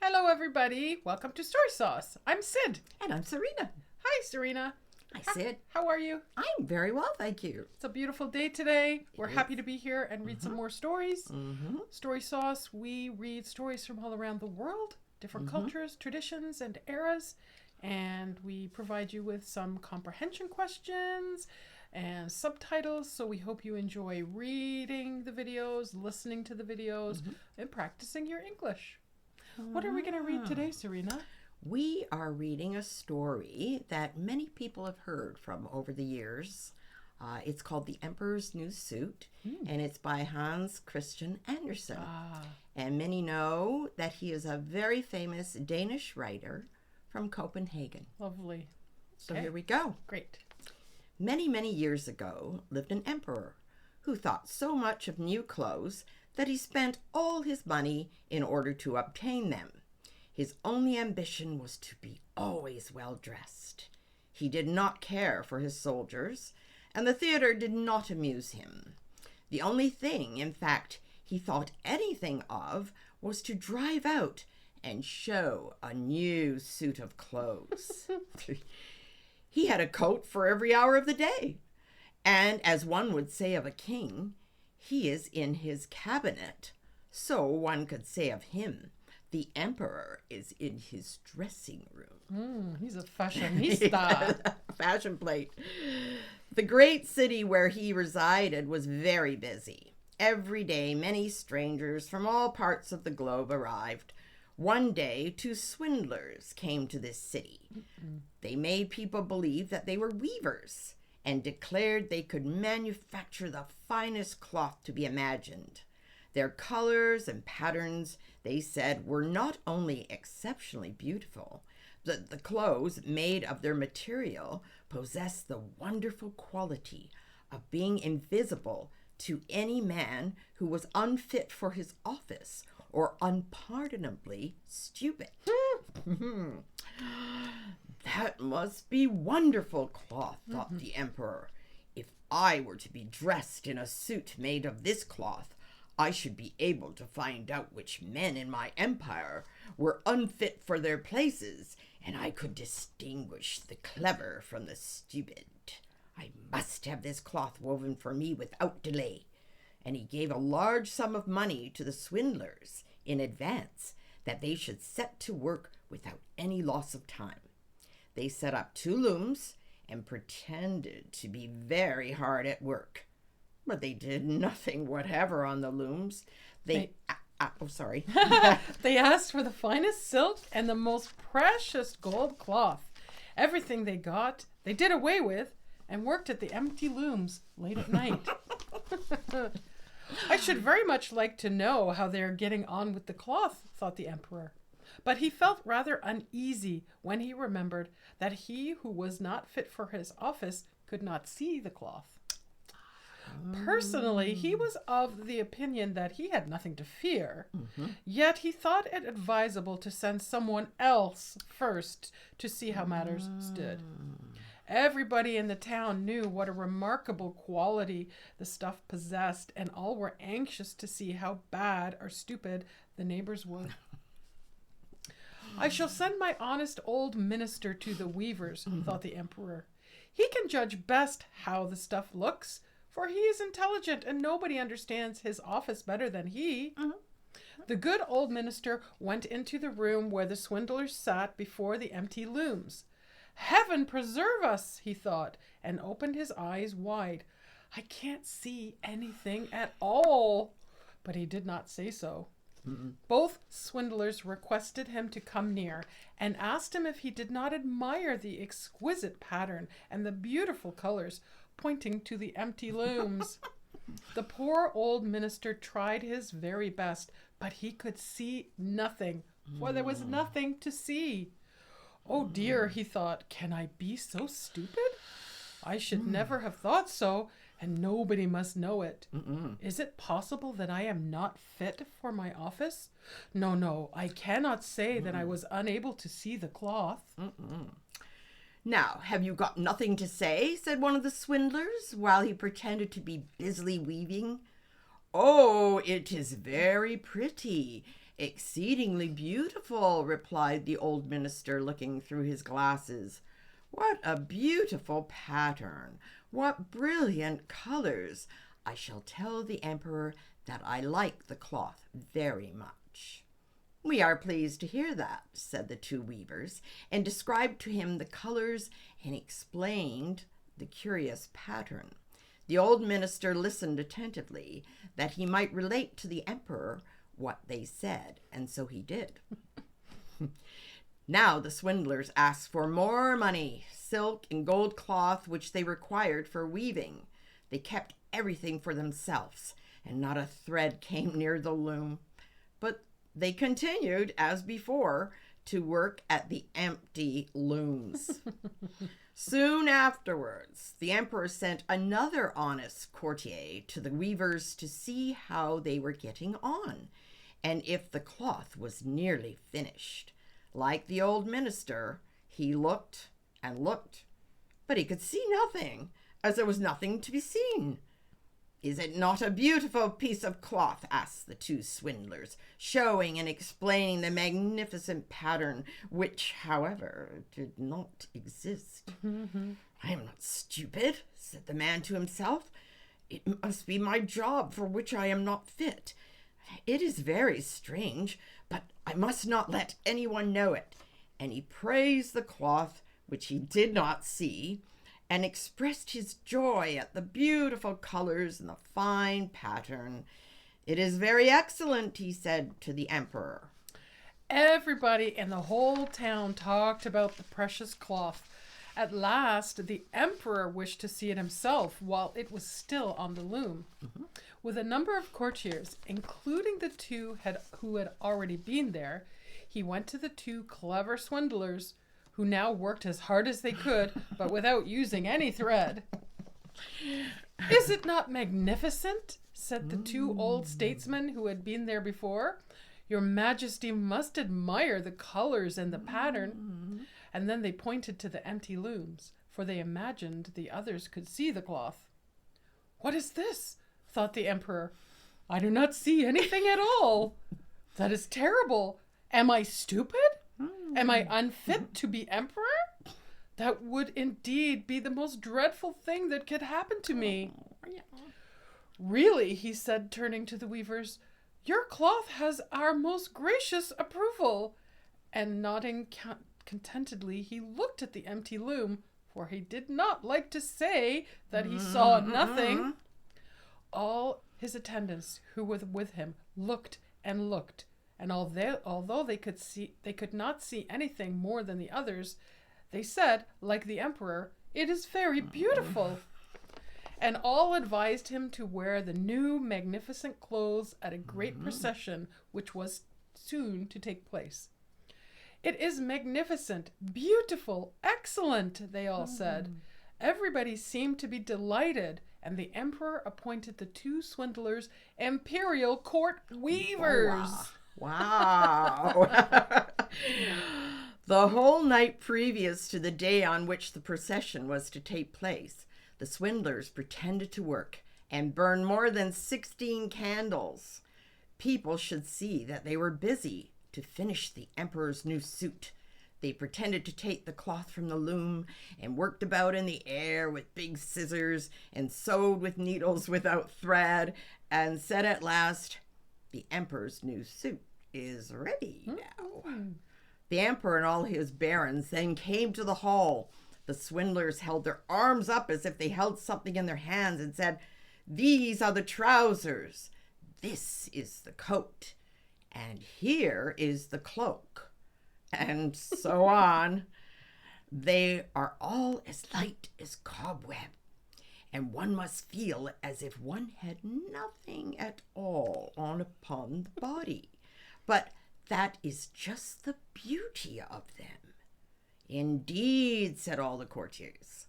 Hello, everybody. Welcome to Story Sauce. I'm Sid. And I'm Serena. Hi, Serena. Hi, Sid. How are you? I'm very well, thank you. It's a beautiful day today. We're happy to be here and read some more stories. Story Sauce, we read stories from all around the world, different cultures, traditions, and eras. And we provide you with some comprehension questions and subtitles. So we hope you enjoy reading the videos, listening to the videos, and practicing your English. What are we going to read today, Serena? We are reading a story that many people have heard from over the years. It's called The Emperor's New Suit, and it's by Hans Christian Andersen. And many know that he is a very famous Danish writer from Copenhagen. Lovely. So here we go. Great. Many, many years ago lived an emperor who thought so much of new clothes that he spent all his money in order to obtain them. His only ambition was to be always well dressed. He did not care for his soldiers, and the theater did not amuse him. The only thing, in fact, he thought anything of was to drive out and show a new suit of clothes. He had a coat for every hour of the day, and as one would say of a king, he is in his cabinet. So one could say of him, the emperor is in his dressing room. He's a fashionista. Fashion plate. The great city where he resided was very busy. Every day, many strangers from all parts of the globe arrived. One day, 2 swindlers came to this city. They made people believe that they were weavers and declared they could manufacture the finest cloth to be imagined. Their colors and patterns, they said, were not only exceptionally beautiful, but the clothes made of their material possessed the wonderful quality of being invisible to any man who was unfit for his office or unpardonably stupid. That must be wonderful cloth, thought the emperor. If I were to be dressed in a suit made of this cloth, I should be able to find out which men in my empire were unfit for their places, and I could distinguish the clever from the stupid. I must have this cloth woven for me without delay. And he gave a large sum of money to the swindlers in advance that they should set to work without any loss of time. They set up 2 looms and pretended to be very hard at work. But they did nothing whatever on the looms. They asked for the finest silk and the most precious gold cloth. Everything they got, they did away with and worked at the empty looms late at night. I should very much like to know how they are getting on with the cloth, thought the emperor. But he felt rather uneasy when he remembered that he who was not fit for his office could not see the cloth. Personally, he was of the opinion that he had nothing to fear, yet he thought it advisable to send someone else first to see how matters stood. Everybody in the town knew what a remarkable quality the stuff possessed, and all were anxious to see how bad or stupid the neighbors were. I shall send my honest old minister to the weavers, thought the emperor. He can judge best how the stuff looks, for he is intelligent and nobody understands his office better than he. The good old minister went into the room where the swindlers sat before the empty looms. Heaven preserve us, he thought, and opened his eyes wide. I can't see anything at all. But he did not say so. Both swindlers requested him to come near and asked him if he did not admire the exquisite pattern and the beautiful colors, pointing to the empty looms. The poor old minister tried his very best, but he could see nothing, for there was nothing to see. Oh dear, he thought, can I be so stupid? I should never have thought so, and nobody must know it. Is it possible that I am not fit for my office? No, I cannot say that I was unable to see the cloth. Now, have you got nothing to say? Said one of the swindlers, while he pretended to be busily weaving. Oh, it is very pretty, "Exceedingly beautiful," replied the old minister, looking through his glasses. "What a beautiful pattern! What brilliant colors! I shall tell the emperor that I like the cloth very much." "We are pleased to hear that," said the two weavers, and described to him the colors and explained the curious pattern. The old minister listened attentively, that he might relate to the emperor what they said, and so he did. Now the swindlers asked for more money, silk and gold cloth, which they required for weaving. They kept everything for themselves, and not a thread came near the loom. But they continued, as before, to work at the empty looms. Soon afterwards, the emperor sent another honest courtier to the weavers to see how they were getting on, and if the cloth was nearly finished. Like the old minister, he looked and looked, but he could see nothing, as there was nothing to be seen. "Is it not a beautiful piece of cloth?" asked the two swindlers, showing and explaining the magnificent pattern, which, however, did not exist. "I am not stupid," said the man to himself. "It must be my job for which I am not fit. It is very strange, but I must not let anyone know it." And he praised the cloth, which he did not see, and expressed his joy at the beautiful colors and the fine pattern. "It is very excellent," he said to the emperor. Everybody in the whole town talked about the precious cloth. At last, the emperor wished to see it himself while it was still on the loom. With a number of courtiers, including the two who had already been there, he went to the two clever swindlers, who now worked as hard as they could, but without using any thread. "Is it not magnificent?" said the two old statesmen who had been there before. "Your Majesty must admire the colors and the pattern." And then they pointed to the empty looms, for they imagined the others could see the cloth. "What is this?" thought the emperor. "I do not see anything at all. That is terrible. Am I stupid? Am I unfit to be emperor? That would indeed be the most dreadful thing that could happen to me." "Really," he said, turning to the weavers, "your cloth has our most gracious approval." And nodding contentedly, he looked at the empty loom, for he did not like to say that he saw nothing. All his attendants who were with him looked and looked, and although they could not see anything more than the others, they said, like the emperor, "It is very beautiful." And all advised him to wear the new magnificent clothes at a great procession which was soon to take place. "It is magnificent, beautiful, excellent," they all said. Everybody seemed to be delighted, and the emperor appointed the two swindlers imperial court weavers. Wow. The whole night previous to the day on which the procession was to take place, the swindlers pretended to work and burned more than 16 candles. People should see that they were busy to finish the emperor's new suit. They pretended to take the cloth from the loom and worked about in the air with big scissors and sewed with needles without thread, and said at last, "The emperor's new suit is ready now." The emperor and all his barons then came to the hall. The swindlers held their arms up as if they held something in their hands and said, "These are the trousers, this is the coat, and here is the cloak," and so on. They are all as light as cobweb, and one must feel as if one had nothing at all on upon the body. But that is just the beauty of them. "Indeed," said all the courtiers,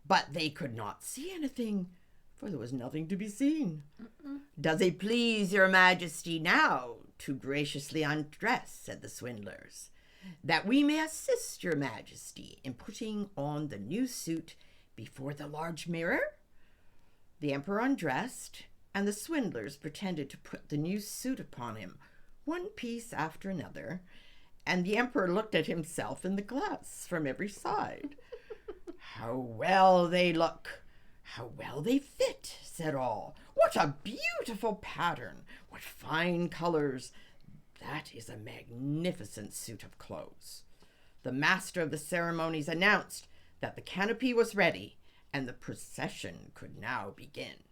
but they could not see anything, for there was nothing to be seen. "Does it please your Majesty now to graciously undress," said the swindlers, "that we may assist your Majesty in putting on the new suit before the large mirror?" The emperor undressed, and the swindlers pretended to put the new suit upon him, one piece after another, and the emperor looked at himself in the glass from every side. "How well they look! How well they fit!" said all. "What a beautiful pattern! What fine colors! That is a magnificent suit of clothes." The master of the ceremonies announced that the canopy was ready and the procession could now begin.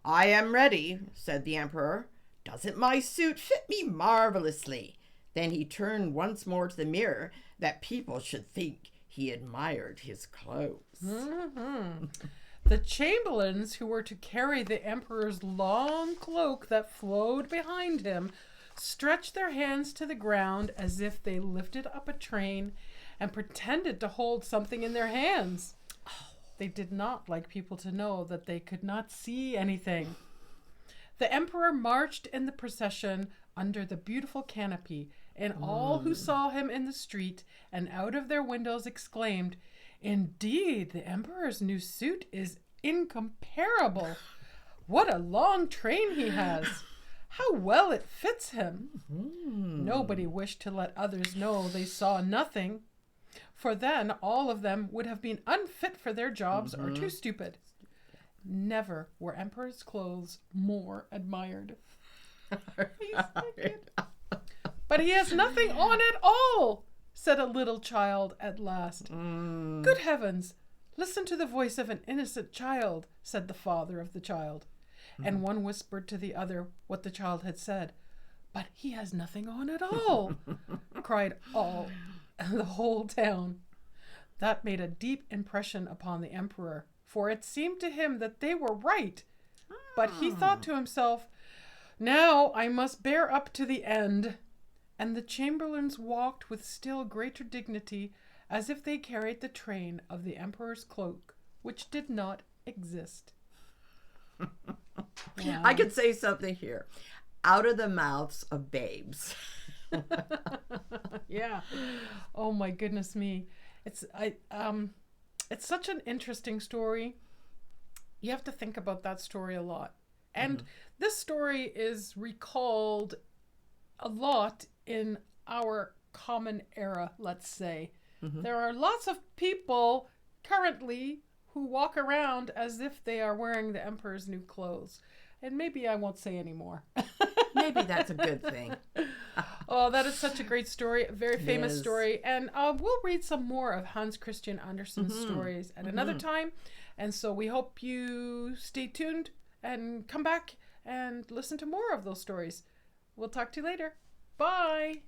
"I am ready," said the emperor. "Doesn't my suit fit me marvelously?" Then he turned once more to the mirror that people should think he admired his clothes. Mm-hmm. The chamberlains who were to carry the emperor's long cloak that flowed behind him stretched their hands to the ground as if they lifted up a train and pretended to hold something in their hands. They did not like people to know that they could not see anything. The emperor marched in the procession under the beautiful canopy, and all who saw him in the street and out of their windows exclaimed, "Indeed, the emperor's new suit is incomparable. What a long train he has! How well it fits him!" Nobody wished to let others know they saw nothing, for then all of them would have been unfit for their jobs or too stupid. Never were emperor's clothes more admired. "But he has nothing on at all," said a little child at last. "Good heavens, listen to the voice of an innocent child," said the father of the child. And one whispered to the other what the child had said. "But he has nothing on at all," cried all, the whole town. That made a deep impression upon the emperor, for it seemed to him that they were right. But he thought to himself, "Now I must bear up to the end." And the chamberlains walked with still greater dignity, as if they carried the train of the emperor's cloak, which did not exist. Wow. I could say something here. Out of the mouths of babes. Yeah. Oh my goodness me. It's such an interesting story. You have to think about that story a lot. And this story is recalled a lot in our common era, let's say. There are lots of people currently who walk around as if they are wearing the emperor's new clothes. And maybe I won't say any more. Maybe that's a good thing. Oh, that is such a great story, a very famous story. And we'll read some more of Hans Christian Andersen's stories at another time. And so we hope you stay tuned and come back and listen to more of those stories. We'll talk to you later. Bye.